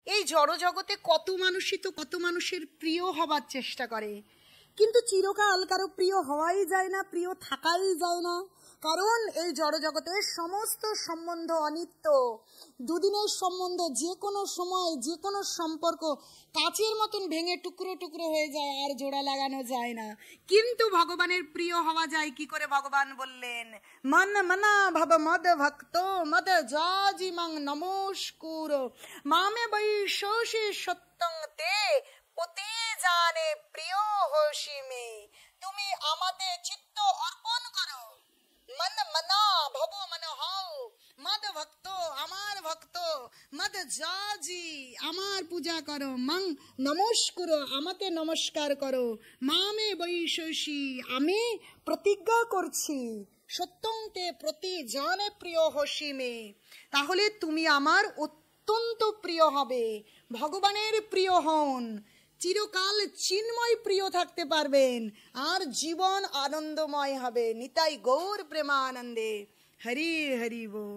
এই জড় জগতে কত মানুষই তো কত মানুষের প্রিয় হবার চেষ্টা করে, কিন্তু চিরকাল কারো প্রিয় হওয়াই যায় না, প্রিয় থাকাই যায় না। কারণ এই জড় জগতের সমস্ত সম্বন্ধ অনিত্য। দুদিনের সম্বন্ধ যে কোনো সময় যে কোনো সম্পর্ক কাচের মতন ভেঙে টুকরো টুকরো হয়ে যায়, আর জোড়া লাগানো যায় না। কিন্তু ভগবানের প্রিয় হওয়া যায় কি করে? ভগবান বললেন, মন মনা ভব মদ ভক্ত মদ জাজি মং নমস্কুর মামে বৈশোষে সত্যং তে পতে জানে প্রিয় হোসি মে। তুমি আমাতে চিত্ত অর্পণ করো, মন মনা ভব মন হও, মদ ভক্ত আমার ভক্ত, মদ জাজি আমার পূজা করো, মং নমস্কুর আমাকে নমস্কার করো, মামে বৈশোষী আমি প্রতিজ্ঞা করছি, সত্যংতে প্রতি জানে প্রিয় হোসি মে। তাহলে তুমি আমার অত্যন্ত প্রিয় হবে, ভগবানের প্রিয় হন, চিরকাল চিন্ময় প্রিয় থাকতে পারবেন, আর জীবন আনন্দময় হবে। নিতাই গৌর প্রেমানন্দে। হরি হরি বল।